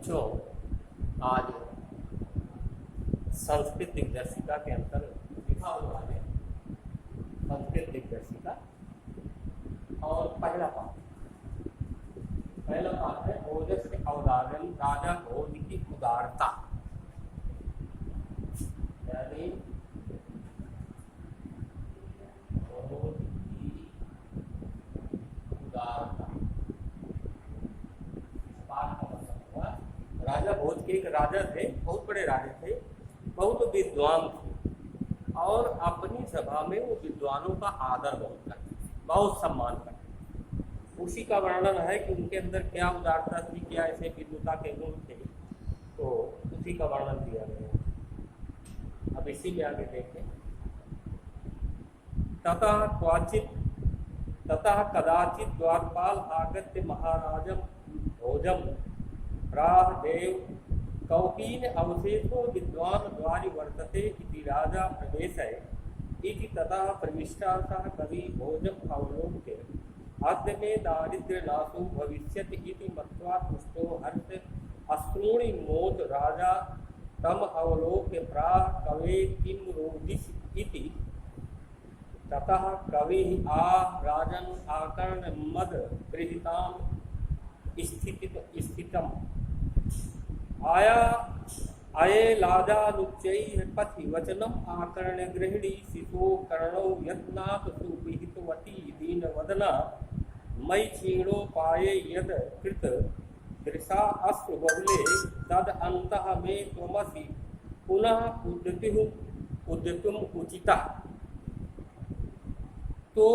बच्चों, आज संस्कृत दिग्दर्शिका के अंतर्गत लिखा हुआ है संस्कृत दिग्दर्शिका और पहला पाठ है ओजस के अवदारण राजा भोज की उदारता। यानी भोज की उदारता। पाठ का मतलब हुआ राजा भोज के एक राजा थे, बहुत बड़े राजा थे, बहुत विद्वान थे और अपनी सभा में वो विद्वानों का आदर बहुत करते, बहुत सम्मान करते। उसी का वर्णन है कि उनके अंदर क्या उदारता थी, क्या ऐसे विद्वता के गुण थे, तो उसी का वर्णन दिया गया है। अब इसी में आगे देखें। ततः कदाचित द्वारपाल आगत्य महाराजम भोजम प्राह देव कौपीन अवशेषो विद्वान द्वारि वर्तते इति राजा प्रवेशय इति ततः प्रविष्टाः कवि भोजम अवलोक्य अद्य मे दारिद्र्य नाशो भविष्यति इति मत्वा तुष्टो हर्ष अश्रूणि मोद राजा तम अवलोक्य प्राह कवे किम रोदिष इति ततः कवि राजन आकर्ण मद गृहीताम स्थितम आया अये लाजानुच्चैः पथि वचनम आकर्ण गृहिणी शिशो कर्णौ यत्नाथ सुविहितवती दीनवदना मयि क्षीणोपाये यद कृत दृशा अश्रु बहुले तद अंतः मे त्वमसि पुनः उद्यतुम उचिता। तो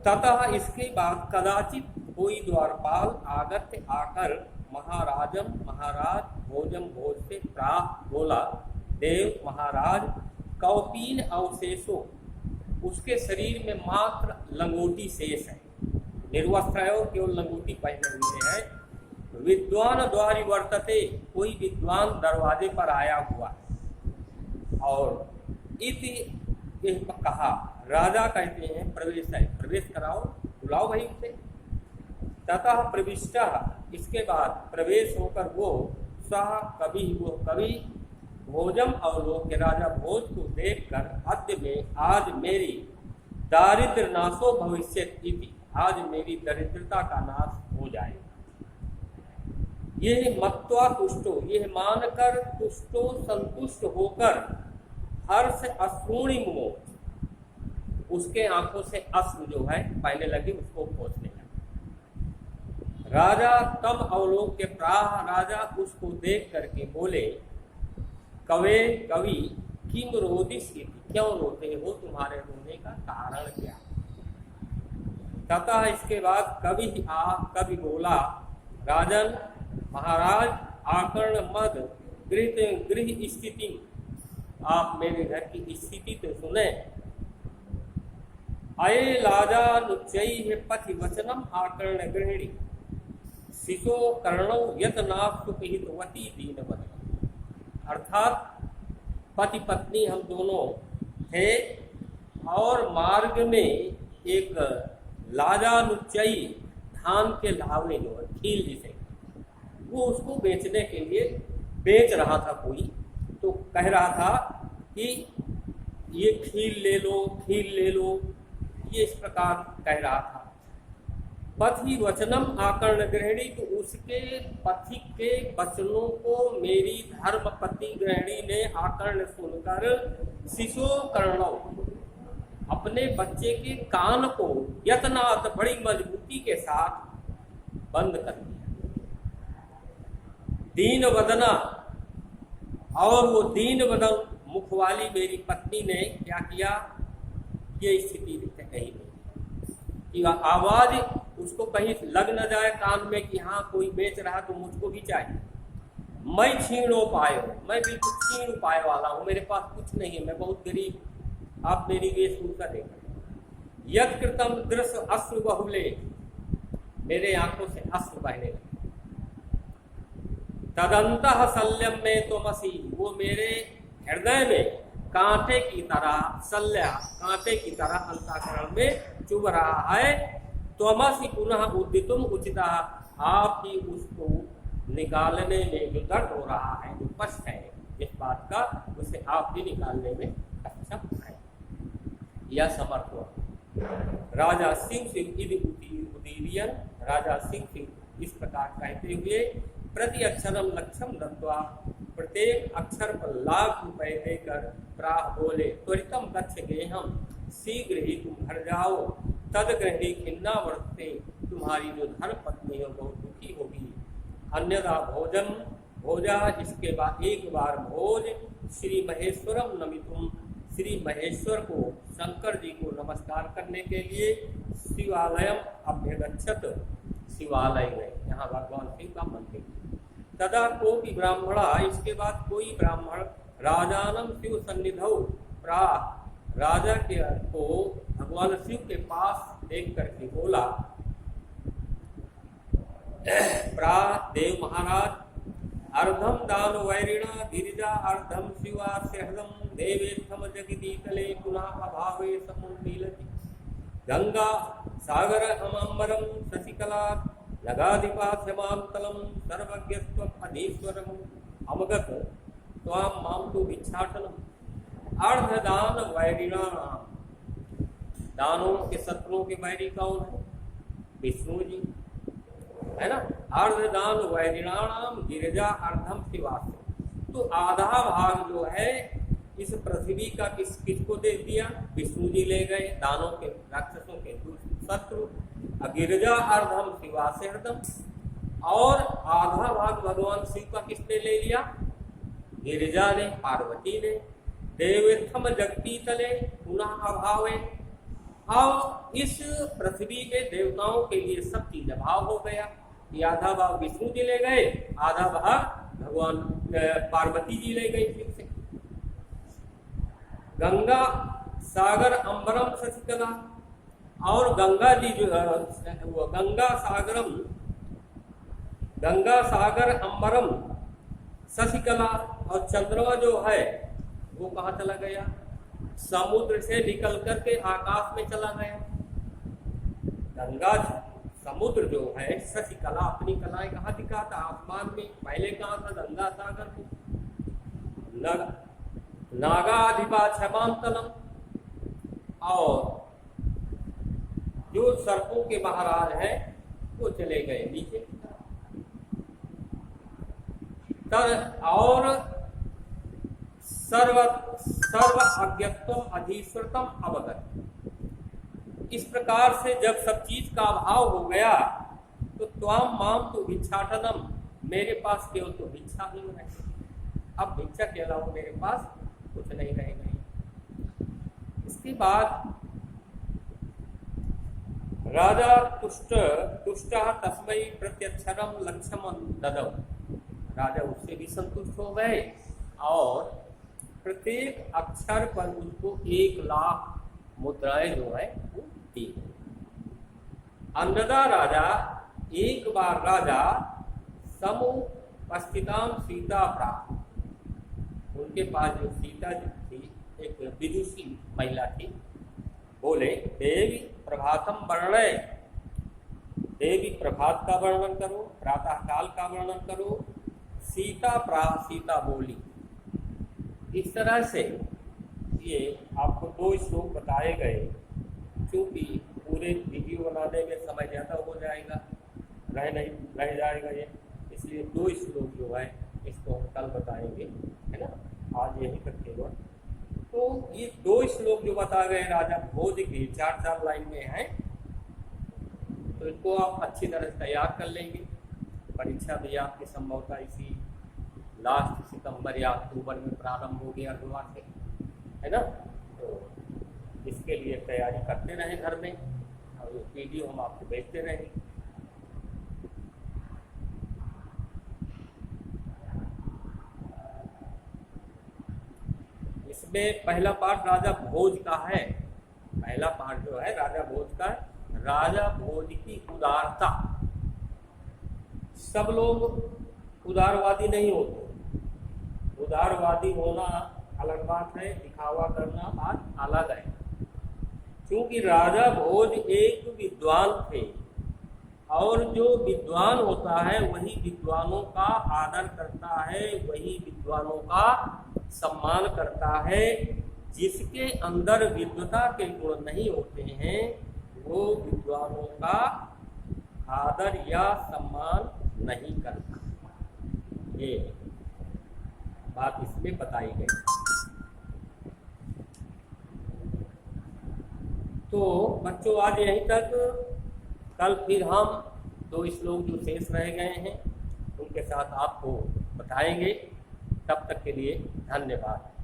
ततः इसके बाद कदाचित कोई द्वारपाल आगत्य आकर महाराजम महाराज भोजम भोज से प्राह बोला, देव महाराज कौपीन अवशेषो, उसके शरीर में मात्र लंगोटी शेष है, निर्वस्त्र है, केवल लंगोटी पहने हुए है। विद्वान द्वारि वर्तते, कोई विद्वान दरवाजे पर आया हुआ है। और इति कहा, राजा कहते हैं प्रवेश है, प्रवेश कराओ, बुलाओ भाई उसे। ततः प्रविष्टा, इसके बाद प्रवेश होकर वो सह कवि, वो कवि भोजम अवलोक्य, राजा भोज को देखकर अद्य में, आज मेरी दारिद्र्य नाशो भविष्यत इति, आज मेरी दरिद्रता का नाश हो जाए। यह मत्वा तुष्टो, यह मानकर तुष्टो संतुष्ट होकर हर्ष अश्रूणि मोह, उसके आंखों से अश्रु जो है पहले लगे उसको पोंछने लगे। राजा तम अवलोक्य प्राह, राजा उसको देख करके बोले, कवे कवि किम रोदिष, क्यों रोते हो, तुम्हारे रोने का कारण क्या। तथा इसके बाद कवि बोला, राजन महाराज आकर्ण मद गृह स्थिति, आप मेरे घर की स्थिति तो सुने। अये लाजानुच्चैः पथि वचनम आकर्ण गृहिणी शिशो कर्णौ यत्नाथ सुपिहितवती दीनवदना। अर्थात पति पत्नी हम दोनों थे और मार्ग में एक लाजानुच्चई, धान के लावने जो है खील जिसे, वो उसको बेचने के लिए बेच रहा था कोई, तो कह रहा था कि ये खील ले लो, ये इस प्रकार कह रहा था। पथि वचनम आकर्ण गृहिणी, तो उसके पथि के वचनों को मेरी धर्मपति गृहिणी ने आकर्ण सुनकर शिशो कर्णौ, अपने बच्चे के कान को यत्नात्, बड़ी मजबूती के साथ बंद कर दिया। दीन वदना, और वो दीन वदन मुख वाली मेरी पत्नी ने क्या किया, ये स्थिति कहीं कि आवाज उसको कहीं लग न जाए कान में कि हाँ कोई बेच रहा तो मुझको भी चाहिए। मैं क्षीणोपाय हूँ, मैं बिल्कुल क्षीण उपाय वाला हूँ, मेरे पास कुछ नहीं है, मैं बहुत गरीब, आप मेरी वेशभूषा देखें। यद कृतम दृश्य अश्रु बहुले, मेरे आंखों से अश्रु बहने लगे। तदंतः शल्यम में त्वमसि, वो मेरे हृदय में कांटे की तरह, शल्य कांटे की तरह अंतःकरण में चुभ रहा है। त्वमसि पुनः उद्यतुम उचिता, आप ही उसको निकालने में जो दर्द हो रहा है, जो कष्ट है इस बात का, उसे आप भी निकालने में सक्षम है या समर्थ हो। राजा सिंह उदीरियन, राजा सिंह इस प्रकार कहते हुए प्रति अक्षरम लक्ष्यम दत्वा, प्रत्येक अक्षर पर ₹1,00,000 देकर प्राह बोले, त्वरितम गच्छ गेहम, शीघ्र ही तुम घर जाओ, तद गृहिणी खिन्ना वर्तते, तुम्हारी जो धर्म पत्नी हो बहुत दुखी होगी। अन्यथा भोजन भोजा, इसके बाद एक बार भोज, श्री महेश्वरम नमितुम, श्री महेश्वर को, शंकर जी को नमस्कार करने के लिए शिवालयम अभ्यगच्छत, शिवालय गए, यहाँ भगवान शिव का मंदिर। तदा कोपि ब्राह्मणा, इसके बाद कोई ब्राह्मण राजानम शिव सन्निधौ प्राह, राजा के को भगवान शिव के पास देख करके बोला, प्राह देव महाराज, अर्धम दान वैरिणा गिरिजा अर्धम शिवास्य हृदम, देवेत्थम जगदीतले पुनः अभावे समुन्मीलति, गंगा सागर अमंबरम शशिकला लगाधिपास्यमांतलम, सर्वज्ञत्वम् अधीश्वरम अमगत त्वाम माम तो भिक्षाटनम। अर्धदान वैरिणा, दानों के शत्रुओं के वैरी कौन है? विष्णु जी है ना। अर्धदान वैरिणाम गिरिजा अर्धम शिवास, तो आधा भाग जो है इस पृथ्वी का किसको दे दिया? विष्णु जी ले गए, दानों के राक्षसों के शत्रु। गिरिजा अर्धम शिवासे अर्धम, और आधा भाग भगवान शिव का किसने ले लिया? गिरिजा ने, पार्वती ने। देवेत्थम जगती तले पुनः अभावे, और इस पृथ्वी के देवताओं के लिए सब चीज अभाव हो गया। ये आधा भाग विष्णु जी ले गए, आधा भाग भगवान पार्वती जी ले गई फिर से। गंगा सागर अंबरम शशिकला, और गंगा जी जो वो गंगा सागर अंबरम शशिकला, और चंद्रमा जो है वो कहाँ चला गया? समुद्र से निकल करके आकाश में चला गया। गंगा समुद्र जो है शशिकला अपनी कलाएं कहाँ दिखाता? आसमान में। पहले कहाँ था? गंगा सागर में। नागाधिपाक्षमांतलम, और जो सर्पों के महाराज हैं वो चले गए नीचे की तरफ। और सर्व अज्ञत्वम अधीश्वरतम अवगत। इस प्रकार से जब सब चीज का अभाव हो गया तो त्वाम माम तो भिक्षाटनम, मेरे पास केवल तो भिक्षा ही रहे। अब भिक्षा के अलावा मेरे पास कुछ नहीं रहेगा। इसके बाद राजा तुष्ट तस्मै प्रत्यक्षरम लक्ष्यम ददौ, राजा उससे भी संतुष्ट हो गए और प्रत्येक अक्षर पर उनको 1,00,000 मुद्राएं जो है वो दी। अन्नदा राजा, एक बार राजा समुपस्थिताम सीता प्राप्त, उनके पास जो सीता जी थी, एक विदुषी महिला थी, बोले देवी प्रभातम वर्णय, देवी प्रभात का वर्णन करो, प्रातः काल का वर्णन करो। सीता प्राह, सीता बोली। इस तरह से ये आपको 2 श्लोक बताए गए। क्योंकि पूरे वीडियो बनाने में समय ज़्यादा हो जाएगा, रह जाएगा ये, इसलिए 2 श्लोक जो है इसको हम कल बताएंगे, है ना। आज यही तक केवल। तो ये 2 श्लोक जो बता गए राजा भोज के 4-4 लाइन में हैं, तो इनको आप अच्छी तरह से तैयार कर लेंगे। परीक्षा भी आपकी संभवतः इसी लास्ट सितंबर या अक्टूबर में प्रारंभ हो गया अगवा से, है ना। तो इसके लिए तैयारी करते रहें घर में, और ये वीडियो हम आपको भेजते रहेंगे। इसमें पहला पार्ट राजा भोज का है। पहला पार्ट जो है राजा भोज का है। राजा भोज की उदारता, सब लोग उदारवादी नहीं होते। उदारवादी होना अलग बात है, दिखावा करना बात अलग है। क्योंकि राजा भोज एक विद्वान थे और जो विद्वान होता है वही विद्वानों का आदर करता है, वही विद्वानों का सम्मान करता है। जिसके अंदर विद्वता के गुण नहीं होते हैं वो विद्वानों का आदर या सम्मान नहीं करता। ये बात इसमें बताई गई। तो बच्चों आज यहीं तक। कल फिर हम 2 श्लोक जो शेष रह गए हैं उनके साथ आपको बताएंगे। तब तक के लिए धन्यवाद।